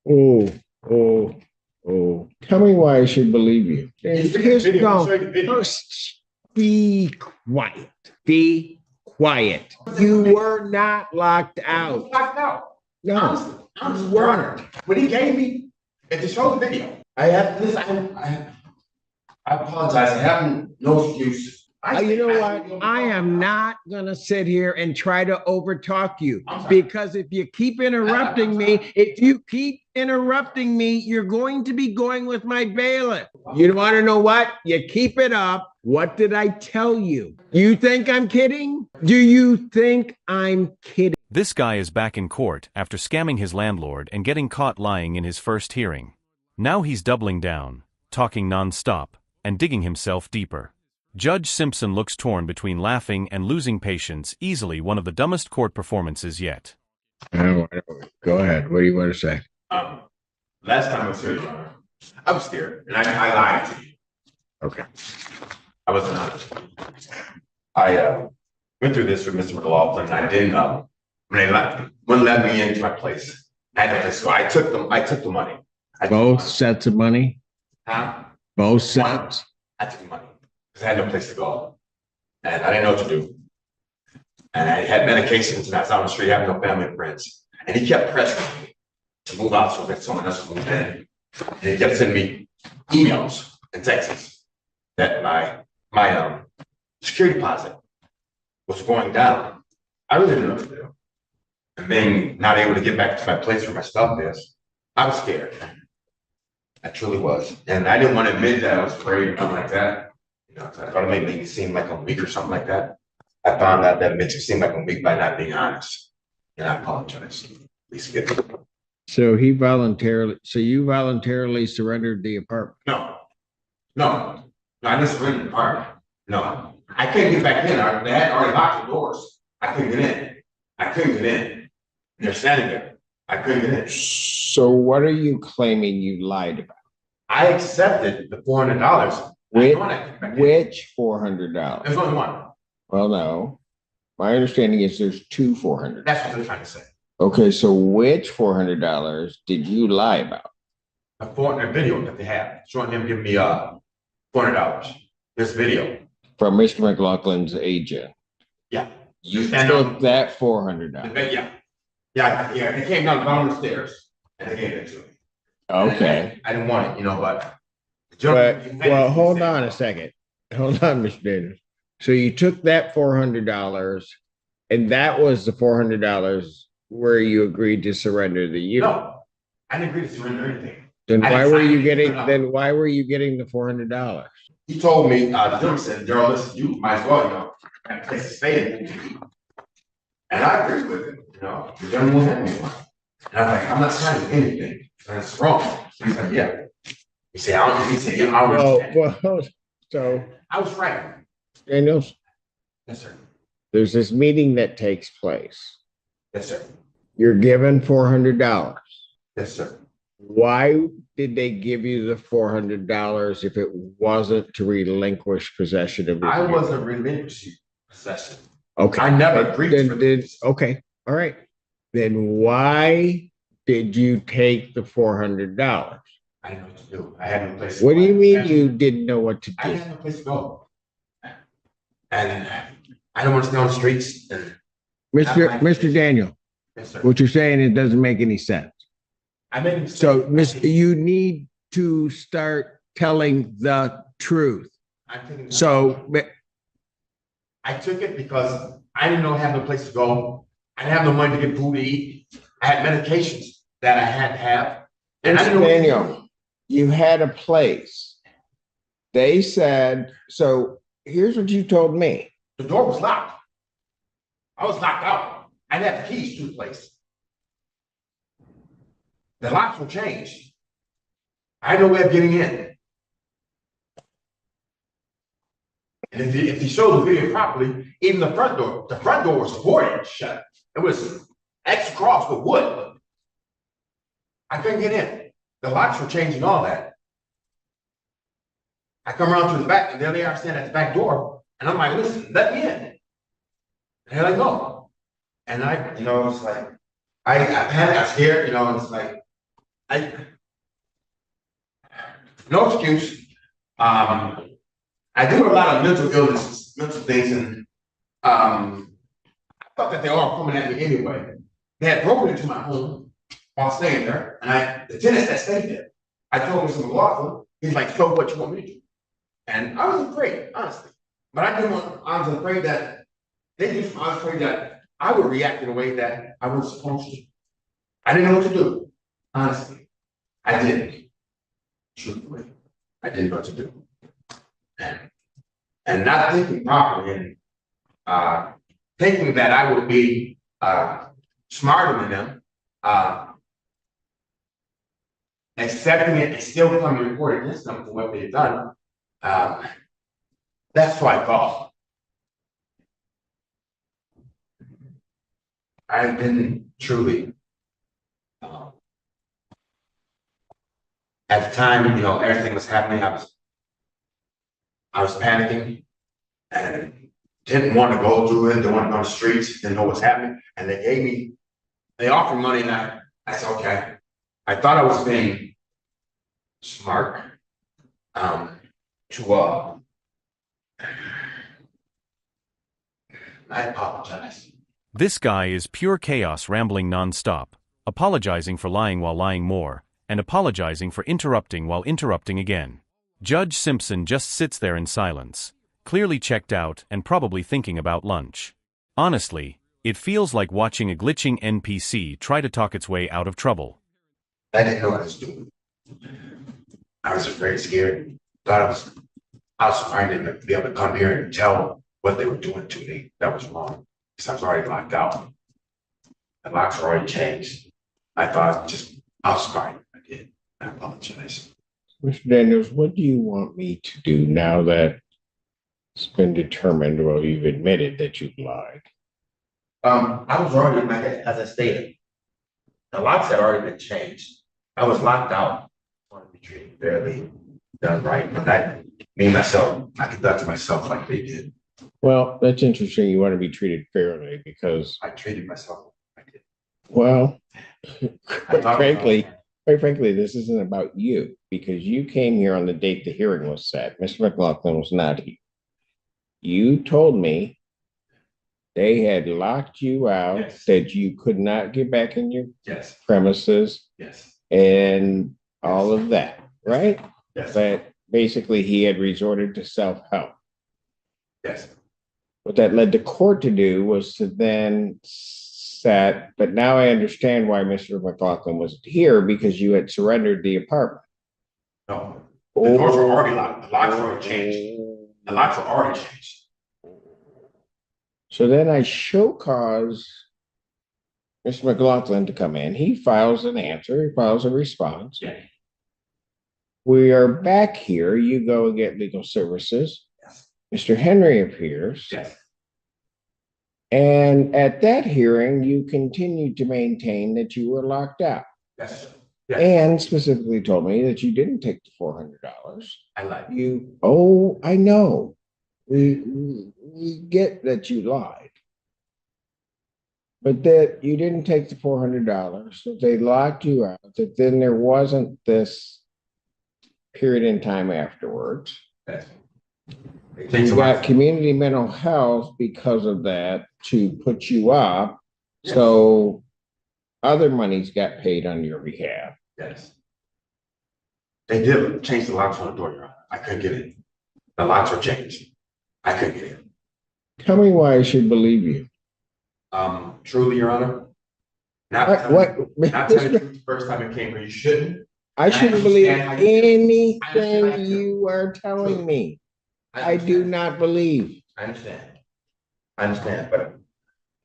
Oh, oh, oh. Tell me why I should believe you. Here's no. Be quiet. Be quiet. You were not locked out. Locked out. No, Honestly, you weren't. when he gave me, and to show the video, I have this. I apologize. I have no excuse. You know what? I am not going to sit here and try to overtalk you because if you keep interrupting me, you're going to be going with my bailiff. You want to know what? You keep it up. What did I tell you? You think I'm kidding? Do you think I'm kidding? This guy is back in court after scamming his landlord and getting caught lying in his first hearing. Now he's doubling down, talking non-stop, and digging himself deeper. Judge Simpson looks torn between laughing and losing patience, easily one of the dumbest court performances yet. Go ahead. What do you want to say? Last time I was here, Your Honor, I was scared, and I lied to you. Okay. I wasn't honest. I went through this with Mr. McLaughlin, and I didn't when they wouldn't let me into my place. I had to go. I took the money. Both sets of money? Huh? Both sets? I took the money because I had no place to go. And I didn't know what to do. And I had medications and I was out on the street having no family and friends. And he kept pressuring me to move out so that someone else would move in. And he kept sending me emails and texts that my security deposit was going down. I really didn't know what to do. And being not able to get back to my place where my stuff is, I was scared. I truly was. And I didn't want to admit that I was afraid or nothing like that. You know, I thought it might make me seem like I'm weak or something like that. I found out that it makes you seem like I'm weak by not being honest. And I apologize. Please forgive me. So you voluntarily surrendered the apartment? No, I didn't surrender the apartment. No, I couldn't get back in. They had already locked the doors. I couldn't get in. They're standing there. I couldn't get in. So what are you claiming you lied about? I accepted the $400. Which $400? There's only one. Well, no. My understanding is there's two $400. That's what they're trying to say. Okay, so which $400 did you lie about? A video that they have showing him giving me $400. This video from Mr. McLaughlin's agent. Yeah, you took that $400. Yeah. It came down the stairs and they gave it to me. Okay, I didn't want it, but. Well, hold on a second. Hold on, Mr. Daniels. So you took that $400, and that was the $400 where you agreed to surrender the unit. No, I didn't agree to surrender anything. Then why were you getting the $400? He told me, Jim said, Daryl, listen, you might as well, have a place to stay in. And I agreed with it, the gentleman won't have me one. And I'm like, I'm not signing anything. That's wrong. So he's like, yeah. He said, so I was frightened. Daniels? Yes, sir. There's this meeting that takes place. Yes, sir. You're given $400. Yes, sir. Why did they give you the $400 if it wasn't to relinquish possession of it? I wasn't relinquishing possession. Okay. I never agreed to this. Okay. All right. Then why did you take the $400? I didn't know what to do. I had no place to go. What do you mean you didn't know what to do? I had no place to go. And I don't want to stay on the streets. Mr. Daniel, yes, sir. What you're saying, it doesn't make any sense. So, you need to start telling the truth. I took it because I didn't have no place to go. I didn't have no money to get food to eat. I had medications that I had to have. And I didn't know Daniel, you had a place. They said, so here's what you told me. The door was locked. I was locked out. I didn't have the keys to the place. The locks were changed. I had no way of getting in. And if you show the video properly, even the front door was boarded shut. It was X across with wood. I couldn't get in. The locks were changing all that. I come around to the back, and there they are standing at the back door. And I'm like, listen, let me in. And they're like, no. And I, it's like, I panicked, I was scared, and it's like, no excuse. I do a lot of mental illnesses, mental things, and I thought that they were all coming at me anyway. They had broken into my home while staying there, and the tenants that stayed there, I told Mr. McLaughlin, he's like, so what you want me to do? And I was afraid, honestly. But I was afraid that I was afraid that I would react in a way that I wasn't supposed to. I didn't know what to do, honestly. I didn't. Truthfully, I didn't know what to do. And not thinking properly and thinking that I would be smarter than them, accepting it and still coming to report against them for what they've done. That's what I thought. I've been truly, at the time, everything was happening. I was panicking and didn't want to go through it. Didn't want to go on the streets. Didn't know what's happening. And they offered money, and I said, okay. I thought I was being smart. I apologize. This guy is pure chaos, rambling non-stop, apologizing for lying while lying more, and apologizing for interrupting while interrupting again. Judge Simpson just sits there in silence, clearly checked out and probably thinking about lunch. Honestly, it feels like watching a glitching NPC try to talk its way out of trouble. I didn't know what I was doing. I was very scared. Thought I was trying to be able to come here and tell what they were doing to me. That was wrong. Because I was already locked out. The locks were already changed. I thought I was fine. I did. I apologize. Mr. Daniels, what do you want me to do now that it's been determined, well, you've admitted that you've lied? I was already, as I stated, the locks had already been changed. I was locked out. I wanted to be treated fairly, done right. But I conducted myself like they did. Well, that's interesting. You want to be treated fairly because I treated myself like I did. Well, quite frankly, this isn't about you because you came here on the date the hearing was set. Mr. McLaughlin was not here. You told me they had locked you out, yes, that you could not get back in your yes, premises, yes, and all of that, right? Yes. That basically he had resorted to self-help. Yes. What that led the court to do was to then set, but now I understand why Mr. McLaughlin wasn't here because you had surrendered the apartment. No, the doors were already locked. The locks were already changed. The locks were already changed. So then I show cause Mr. McLaughlin to come in. He files an answer. He files a response. Yeah. We are back here. You go and get legal services. Yes. Mr. Henry appears. Yes. And at that hearing, you continued to maintain that you were locked out. Yes. Yes. And specifically told me that you didn't take the $400. I lied. I know. We get that you lied. But that you didn't take the $400, that they locked you out, that then there wasn't this period in time afterwards. Yes. You got community mental health because of that to put you up. Yes. So other monies got paid on your behalf. Yes. They did change the locks on the door, Your Honor. I couldn't get in. The locks were changed. I couldn't get in. Tell me why I should believe you. Truly, Your Honor. Not telling you the first time it came here, you shouldn't. I shouldn't believe anything you are telling me. I do not believe. I understand, but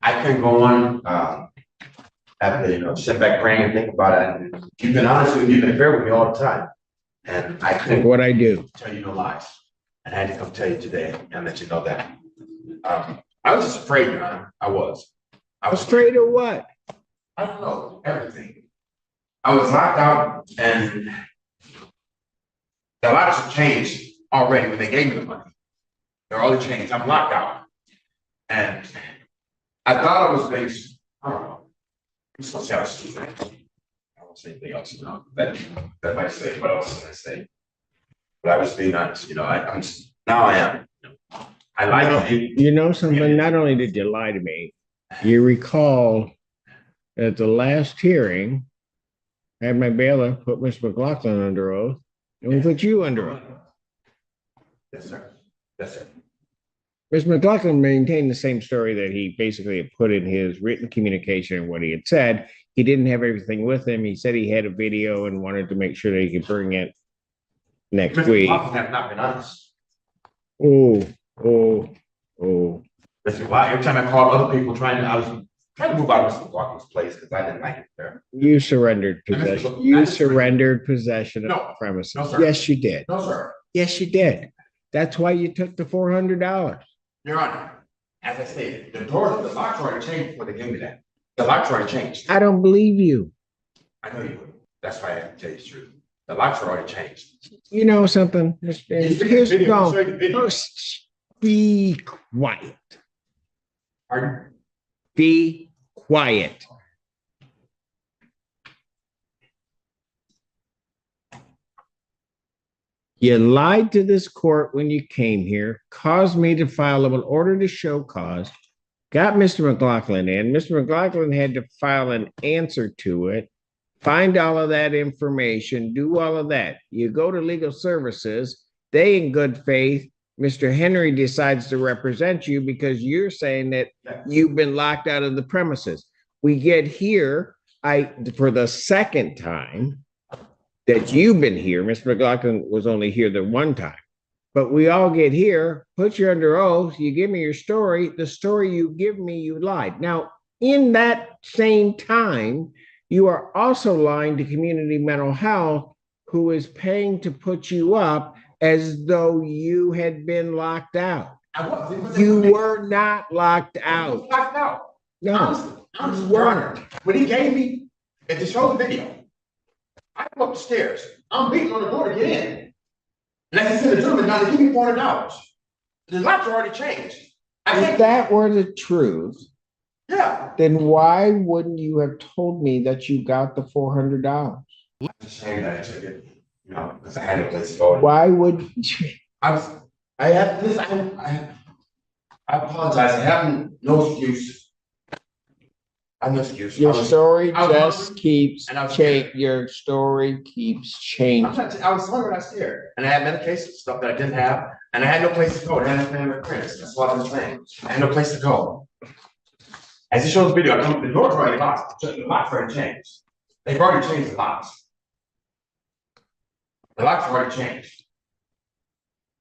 I couldn't go on after sit back praying and think about it. And you've been honest with me, you've been fair with me all the time. And I couldn't What I do. tell you no lies. And I had to come tell you today and let you know that. I was just afraid, Your Honor. I was Afraid of what? I don't know, everything. I was locked out and the locks have changed already when they gave me the money. They're already changed. I'm locked out. And I thought I was based, I don't know. I'm supposed to have a stupid. want to say anything else, that might say, what else can I say? But I was being honest, I'm just, now I am. I like you. You know something, not only did you lie to me, you recall at the last hearing, I had my bailiff put Mr. McLaughlin under oath, and we put you under oath. Yes, sir. Yes, sir. Mr. McLaughlin maintained the same story that he basically had put in his written communication and what he had said. He didn't have everything with him. He said he had a video and wanted to make sure that he could bring it next Mr. week. McLaughlin have not been honest. Oh. Listen, why every time I call other people I was trying to move out of Mr. McLaughlin's place because I didn't like it there. You surrendered possession. You surrendered possession of No. the premises. No, sir. Yes, you did. No, sir. Yes, you did. That's why you took the $400. Your Honor, as I stated, the locks already changed before they gave me that. The locks already changed. I don't believe you. I know you would. That's why I have to tell you the truth. The locks are already changed. You know something? Here's the I'll show you the video. First, be quiet. Pardon? Be quiet. You lied to this court when you came here, caused me to file an order to show cause, got Mr. McLaughlin in. Mr. McLaughlin had to file an answer to it, find all of that information, do all of that. You go to legal services, they in good faith, Mr. Henry decides to represent you because you're saying that you've been locked out of the premises. We get here, for the second time that you've been here, Mr. McLaughlin was only here the one time, but we all get here, put you under oath, you give me your story, the story you give me, you lied. Now, in that same time, you are also lying to Community Mental Health, who is paying to put you up as though you had been locked out. You were not locked out. Locked out. No, I'm weren't. When he gave me, and to show the video, I go up the stairs. I'm beating on the door to get in. And I said to the gentleman, now they give me $400. The locks are already changed. If that were the truth, yeah. then why wouldn't you have told me that you got the $400? It's a shame that I took it, because I had no place to go. Why would you? I apologize. I have no excuse. I have no excuse. Your story I was just hungry, keeps and I was changing. Your story keeps changing. I was hungry when I was there, and I had medication, stuff that I didn't have, and I had no place to go. I had no family and friends. That's what I'm saying. I had no place to go. As he shows the video, I come to the door's already locked. The locks already changed. They've already changed the locks. The locks already changed.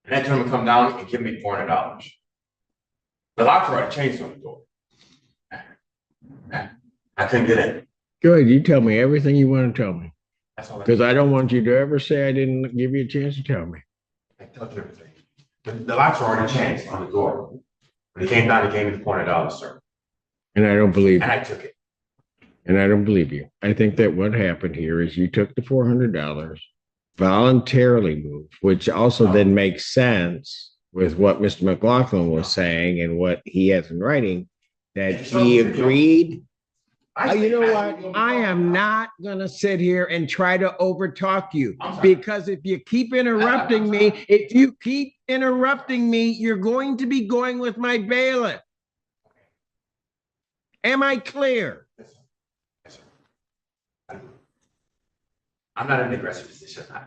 And that gentleman come down and give me $400. The locks already changed on the door. I couldn't get in. Good. You tell me everything you want to tell me, That's all. because I don't want you to ever say I didn't give you a chance to tell me. I told you everything. The locks were already changed on the door. When he came down, he gave me the $400, sir. And I don't believe And you. I took it. And I don't believe you. I think that what happened here is you took the $400, voluntarily moved, which also then makes sense with what Mr. McLaughlin was saying and what he has in writing, that he agreed. You know what? I am not going to sit here and try to overtalk you, because if you keep interrupting me, you're going to be going with my bailiff. Am I clear? Yes, sir. Yes, sir. I'm not in an aggressive position. I'm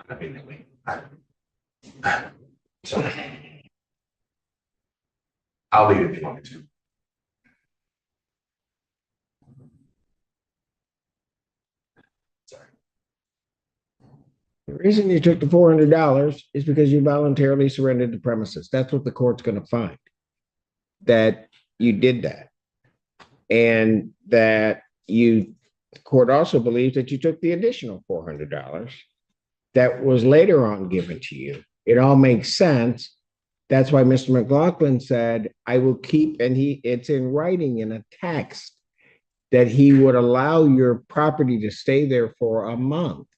not being that way. So, I'll leave it if you want me to. Sorry. The reason you took the $400 is because you voluntarily surrendered the premises. That's what the court's going to find, that you did that. And that the court also believes that you took the additional $400 that was later on given to you. It all makes sense. That's why Mr. McLaughlin said, I will keep, and it's in writing in a text, that he would allow your property to stay there for a month.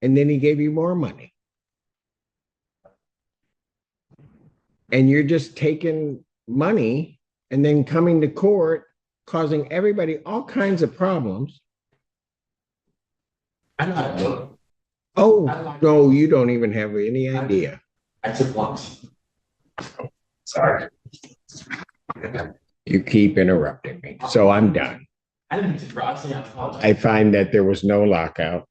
And then he gave you more money. And you're just taking money and then coming to court, causing everybody all kinds of problems. I know how to do it. Oh, no, you don't even have any idea. I took once. Sorry. You keep interrupting me, so I'm done. I didn't mean to I apologize. I find that there was no lockout.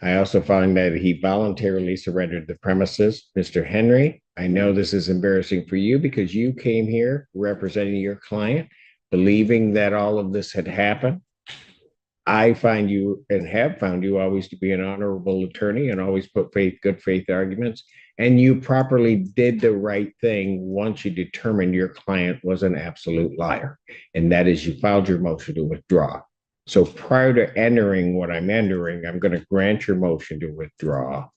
I also find that he voluntarily surrendered the premises. Mr. Henry, I know this is embarrassing for you because you came here representing your client, believing that all of this had happened. I find you and have found you always to be an honorable attorney and always put good faith arguments. And you properly did the right thing once you determined your client was an absolute liar. And that is you filed your motion to withdraw. So prior to entering what I'm entering, I'm going to grant your motion to withdraw,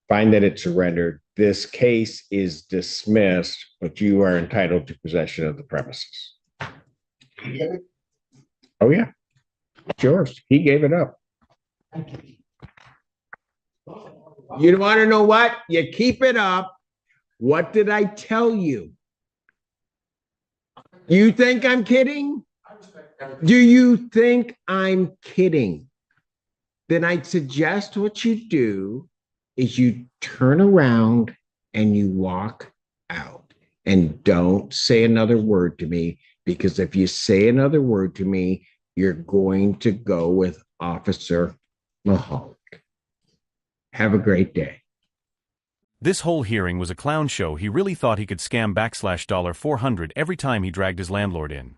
find that it's surrendered. This case is dismissed, but you are entitled to possession of the premises. Oh, yeah. It's yours. He gave it up. You want to know what? You keep it up. What did I tell you? You think I'm kidding? Do you think I'm kidding? Then I'd suggest what you do is you turn around and you walk out and don't say another word to me, because if you say another word to me, you're going to go with Officer Mahalik. Have a great day. This whole hearing was a clown show. He really thought he could scam $400 every time he dragged his landlord in.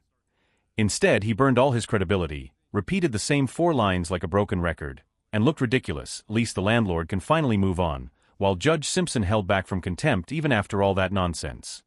Instead, he burned all his credibility, repeated the same 4 lines like a broken record, and looked ridiculous. At least the landlord can finally move on, while Judge Simpson held back from contempt even after all that nonsense.